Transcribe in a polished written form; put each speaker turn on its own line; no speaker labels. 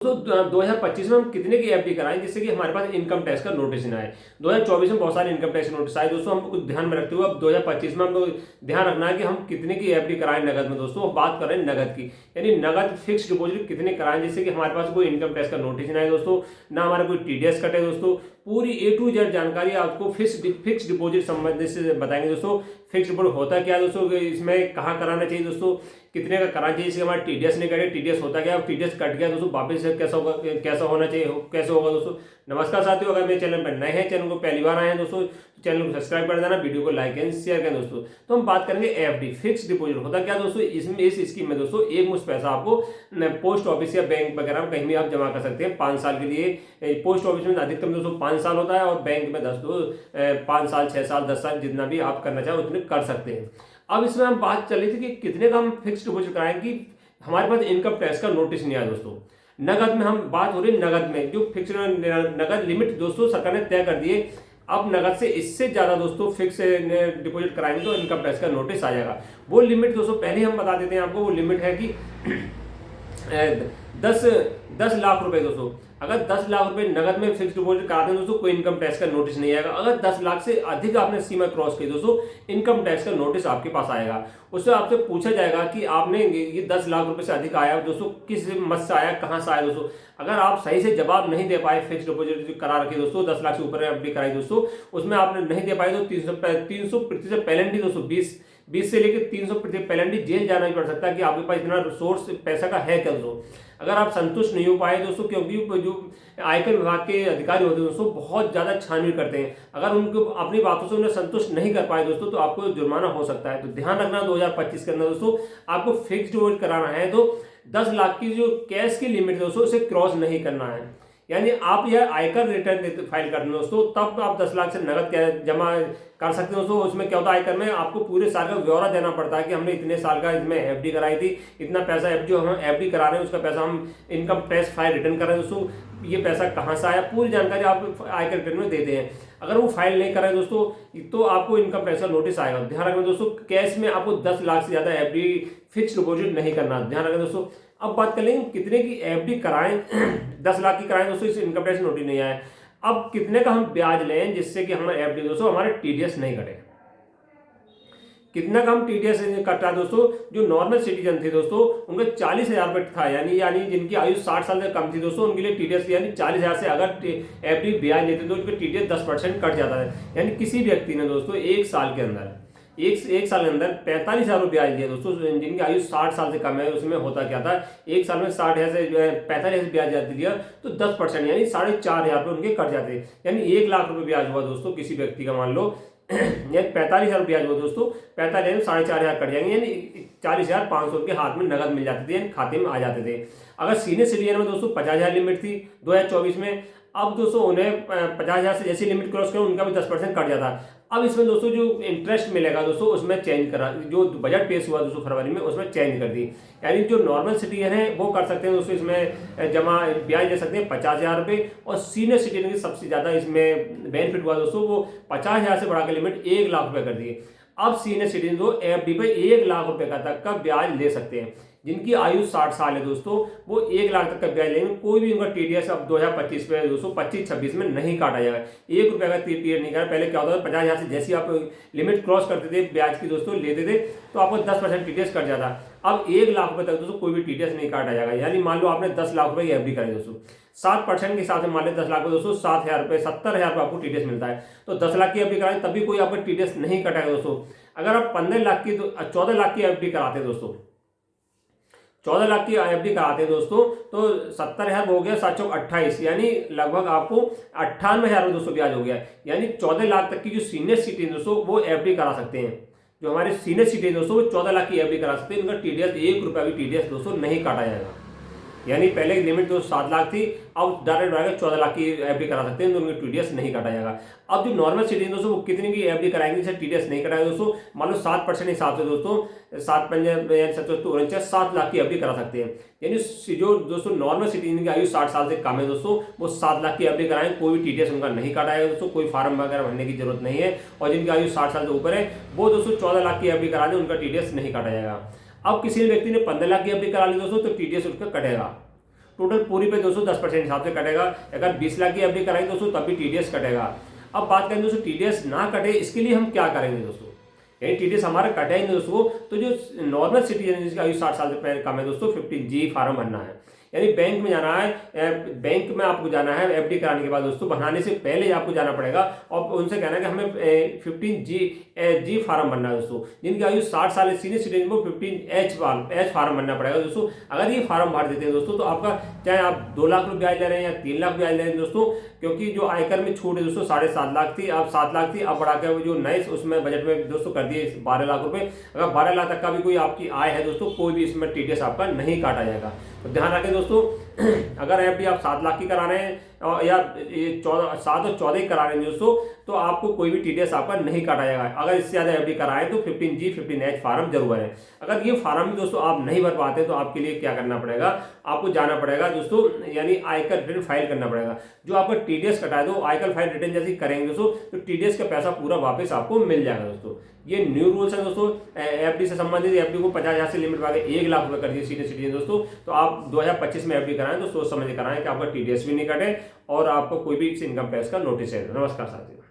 दोस्तों 2025 में हम कितने की एफडी कराएं जिससे कि हमारे पास इनकम टैक्स का नोटिस ना आए। 2024 में बहुत सारे इनकम टैक्स नोटिस आए दोस्तों, हमको कुछ ध्यान में रखते हुए अब 2025 में हमको ध्यान रखना है कि हम कितने की एफडी कराएं नगद में। दोस्तों अब बात कर रहे हैं नगद की, यानी नगद फिक्स डिपॉजिट कितने कराएं जिससे कि हमारे पास कोई इनकम टैक्स का नोटिस ना आए दोस्तों, ना हमारा कोई टीडीएस कटे। दोस्तों पूरी A to Z जानकारी आपको फिक्स डिपॉजिट संबंधित से बताएंगे दोस्तों। फिक्स डिपॉजिट होता क्या है दोस्तों, इसमें कहाँ कराना चाहिए दोस्तों, कितने का कराना चाहिए, इससे हमारा टीडीएस नहीं कटे, टीडीएस होता क्या, टीडीएस कट गया दोस्तों वापस से कैसा होगा, कैसा होना चाहिए, कैसे होगा दोस्तों। नमस्कार साथियों, अगर मेरे चैनल पर नए हैं, चैनल को पहली बार आए हैं दोस्तों, चैनल को सब्सक्राइब कर देना, वीडियो को लाइक एंड शेयर करें दोस्तों। तो हम बात करेंगे एफडी फिक्स डिपॉजिट होता क्या दोस्तों। इसमें इस स्कीम में दोस्तों एक मुश्त पैसा आपको पोस्ट ऑफिस या बैंक वगैरह में कहीं भी आप जमा कर सकते हैं 5 साल के लिए। पोस्ट ऑफिस में अधिकतम दोस्तों 5 साल होता है और बैंक में 5 साल 6 साल 10 साल जितना भी आप करना चाहें उतने कर सकते हैं। अब इसमें हम बात चल रही थी कि कितने का हम फिक्स डिपॉजिट कराएं कि हमारे पास इनकम टैक्स का नोटिस नहीं आया दोस्तों। नगद में हम बात हो रही है, नगद में जो फिक्स नगद लिमिट दोस्तों सरकार ने तय कर दिए। अब नगद से इससे ज्यादा दोस्तों फिक्स डिपॉजिट कराएंगे तो इनकम टैक्स का नोटिस आ जाएगा। वो लिमिट दोस्तों पहले हम बता देते हैं आपको, वो लिमिट है कि 10 लाख रुपए दोस्तों। अगर 10 लाख रुपए नगद में फिक्स डिपॉजिट कराते हैं दोस्तों कोई इनकम टैक्स का नोटिस नहीं आएगा। अगर 10 लाख से अधिक आपने सीमा क्रॉस की दोस्तों इनकम टैक्स का नोटिस आपके पास आएगा। उससे आपसे पूछा जाएगा कि आपने ये 10 लाख रुपए से अधिक आया दोस्तों, किस मद से आया, कहां से आया दोस्तों। अगर आप सही से जवाब नहीं दे पाए, फिक्स डिपॉजिट करा रखी दोस्तों 10 लाख से ऊपर एफडी कराई दोस्तों, उसमें आपने नहीं दे पाए तो 300% पेनल्टी दोस्तों, 20 से लेकर 300% पेनल्टी, जेल जाना भी पड़ सकता है कि आपके पास इतना रिसोर्स पैसा का है क्या दोस्तों। अगर आप संतुष्ट नहीं हो पाए दोस्तों, क्योंकि जो आयकर विभाग के अधिकारी होते हैं दोस्तों बहुत ज्यादा छानबीन करते हैं, अगर उनको अपनी बातों से उन्हें संतुष्ट नहीं कर पाए दोस्तों तो आपको जुर्माना हो सकता है। तो ध्यान रखना 2025 के अंदर दोस्तों आपको फिक्स डिपॉजिट कराना है तो 10 लाख की जो कैश की लिमिट है दोस्तों उसे क्रॉस नहीं करना है। यानी आप यह आयकर रिटर्न फाइल कर दोस्तों तब आप 10 लाख से नगद जमा कर सकते हैं दोस्तों। उसमें क्या होता है, आयकर में आपको पूरे साल का ब्यौरा देना पड़ता है कि हमने इतने साल का इसमें एफडी कराई थी, इतना पैसा जो हम एफडी करा रहे हैं उसका पैसा हम इनकम टैक्स फाइल रिटर्न कर रहे हैं दोस्तों, ये पैसा कहाँ से आया, पूरी जानकारी आप आयकर रिटर्न में देते हैं। अगर वो फाइल नहीं करें दोस्तों तो आपको इनकम टैक्स का नोटिस आएगा। ध्यान रखना दोस्तों कैश में आपको 10 लाख से ज्यादा एफडी फिक्स डिपॉजिट नहीं करना, ध्यान रखना दोस्तों। अब बात कर लेंगे कितने की एफडी कराएं 10 लाख की कराएं दोस्तों, इस इनकम टैक्स नोटिस नहीं आए। अब कितने का हम ब्याज लें जिससे कि हमारे एफडी दोस्तों हमारे टीडीएस नहीं कटे। कितना कम टीडीएस कटा दोस्तों, जो नॉर्मल सिटीजन थे दोस्तों उनका 40,000 रुपये था, यानी जिनकी आयु 60 साल से कम थी दोस्तों उनके लिए टीडीएस यानी 40,000 से अगर एफडी ब्याज लेते तो उनके टीडीएस 10% कट जाता है। यानी किसी व्यक्ति ने दोस्तों एक साल के अंदर 45,000 रुपये ब्याज दिया दोस्तों, जिनकी आयु 60 साल से कम है, उसमें होता क्या था, एक साल में 60,000 से 45,000 से ब्याज दिया तो 10% यानी 4,500 रुपये उनके कट जाते। यानी 1 लाख रुपये ब्याज हुआ दोस्तों किसी व्यक्ति का, मान लो यानी 45,000 ब्याज हुआ दोस्तों, 45,000 4,500 कट जाएंगे, यानी 40,500 उनके हाथ में नगद मिल जाते थे, यानी खाते में आ जाते थे। अगर सीनियर सिटीजन में दोस्तों 50,000 लिमिट थी 2024 में, अब दोस्तों उन्हें 50,000 से जैसी लिमिट क्रॉस करें उनका भी 10% कट जाता है। अब इसमें दोस्तों जो इंटरेस्ट मिलेगा दोस्तों उसमें चेंज करा, जो बजट पेश हुआ दोस्तों फरवरी में उसमें चेंज कर दी। यानी जो नॉर्मल सिटीजन है वो कर सकते हैं दोस्तों इसमें जमा ब्याज ले सकते हैं 50,000 रुपये, और सीनियर सिटीजन की सबसे ज्यादा इसमें बेनिफिट हुआ दोस्तों, वो 50,000 से बढ़ाकर लिमिट 1 लाख रुपए कर दिए। अब सीनियर सिटीजन तो एफडी पे 1 लाख रुपए का तक का ब्याज ले सकते हैं। जिनकी आयु 60 साल है दोस्तों वो 1 लाख तक का ब्याज लेंगे, कोई भी उनका टीडीएस अब 2025 में दोस्तों 25-26 में नहीं काटा जाएगा। 1 रुपये का टीडीएस नहीं काटा। पहले क्या होता था 50,000 से जैसी आप लिमिट क्रॉस करते थे ब्याज की दोस्तों लेते थे तो आपको 10% टीडीएस कट जाता। अब 1 लाख रुपए तक दोस्तों कोई भी टीडीएस नहीं काटा जाएगा। यानी मान लो आपने 10 लाख रुपए एफडी कराई दोस्तों, 7% के हिसाब से मान लें 10 लाख में दोस्तों 7,000 रुपये 70,000 रुपये आपको टीडीएस मिलता है। तो 10 लाख की एफडी कराए तभी कोई आपका टीडीएस नहीं कटाएगा दोस्तों। अगर आप 14 लाख की एफडी कराते हैं दोस्तों, 14 लाख की एफडी कराते हैं दोस्तों तो 70,000 हो गया 728, यानी लगभग आपको 98,000 दोस्तों ब्याज हो गया। यानी 14 लाख तक की जो सीनियर सिटीजन दोस्तों वो एफडी करा सकते हैं। जो हमारे सीनियर सिटीजन दोस्तों वो 14 लाख की एफडी करा सकते हैं, उनका टीडीएस 1 रुपया भी टीडीएस दोस्तों नहीं काटा जाएगा। यानी पहले की लिमिट दोस्तों 7 लाख थी, अब डायरेक्ट बढ़ाकर 14 लाख की एफडी करा सकते हैं तो उनके टीडीएस नहीं काटा जाएगा। अब जो नॉर्मल सिटीजन दोस्तों वो कितने की एफडी कराएंगे जिससे टीडीएस नहीं कटाएगा दोस्तों, मान लो 7% हिसाब से दोस्तों 7 लाख की एफडी करा सकते हैं। यानी जो दोस्तों नॉर्मल सिटीजन की आयु 60 साल से कम है दोस्तों वो 7 लाख की एफडी कराएं, कोई भी टीडीएस उनका नहीं काटाएगा दोस्तों, कोई फार्म वगैरह भरने की जरूरत नहीं है। और जिनकी आयु 60 साल से ऊपर है वो दोस्तों 14 लाख की एफडी करा दें, उनका टीडीएस नहीं काटा जाएगा। अब किसी व्यक्ति ने 15 लाख की एफडी करा ली दोस्तों तो टीडीएस उनका कटेगा। टोटल पूरी पे दोस्तों 10% हिसाब से कटेगा। अगर 20 लाख की एफडी कराएंगे दोस्तों तब भी टीडीएस कटेगा। अब बात करें दोस्तों टीडीएस ना कटे इसके लिए हम क्या करेंगे दोस्तों, यानी टीडीएस हमारा कटे ही नहीं दोस्तों, तो जो नॉर्मल सिटीजन जिसकी आयु 60 साल से कम है दोस्तों 15G फॉर्म भरना है। यानी बैंक में जाना है, बैंक में आपको जाना है एफडी कराने के बाद दोस्तों, बनाने से पहले आपको जाना पड़ेगा और उनसे कहना है कि हमें 15G फॉर्म भरना है दोस्तों। जिनकी आयु 60 साल है सीनियर सिटीजन को 15H फॉर्म भरना पड़ेगा दोस्तों। अगर ये फॉर्म भर देते हैं दोस्तों तो आपका चाहे आप 2 लाख रुपये ब्याज ले रहे हैं या 3 लाख ब्याज ले रहे हैं दोस्तों, क्योंकि जो आयकर में छूट है दोस्तों 7.5 लाख थी, अब 7 लाख थी, अब बढ़ाकर जो नए उसमें बजट में दोस्तों कर दिए 12 लाख रुपए। अगर 12 लाख तक का भी कोई आपकी आय है दोस्तों, कोई भी इसमें टीडीएस आपका नहीं काटा जाएगा। तो ध्यान रखें दोस्तों, अगर एफडी आप 7 लाख की करा रहे हैं या 7 और 14 करा रहे हैं दोस्तों, तो आपको कोई भी टीडीएस आपका नहीं काटा जाएगा। अगर इससे ज़्यादा एफडी कराएं तो 15G 15H फॉर्म जरूर भरें। अगर ये फॉर्म भी दोस्तों आप नहीं भर पाते तो आपके लिए क्या करना पड़ेगा, आपको जाना पड़ेगा दोस्तों, यानी आयकर रिटर्न फाइल करना पड़ेगा। जो आपका टीडीएस कटाए दो आयकर फाइल रिटर्न जैसे करेंगे दोस्तों, तो टीडीएस का पैसा पूरा वापस आपको मिल जाएगा दोस्तों। ये न्यू रूल्स है दोस्तों एफडी से संबंधित। एफडी को 50,000 से लिमिट बढ़ा के 1 लाख रुपए कर दिए सीनियर सिटीजन दोस्तों। तो आप 2025 में एफडी कराएं तो सोच समझ कराएं कि आपका टीडीएस भी नहीं कटे और आपको कोई भी इनकम टैक्स का नोटिस है। नमस्कार साथियों।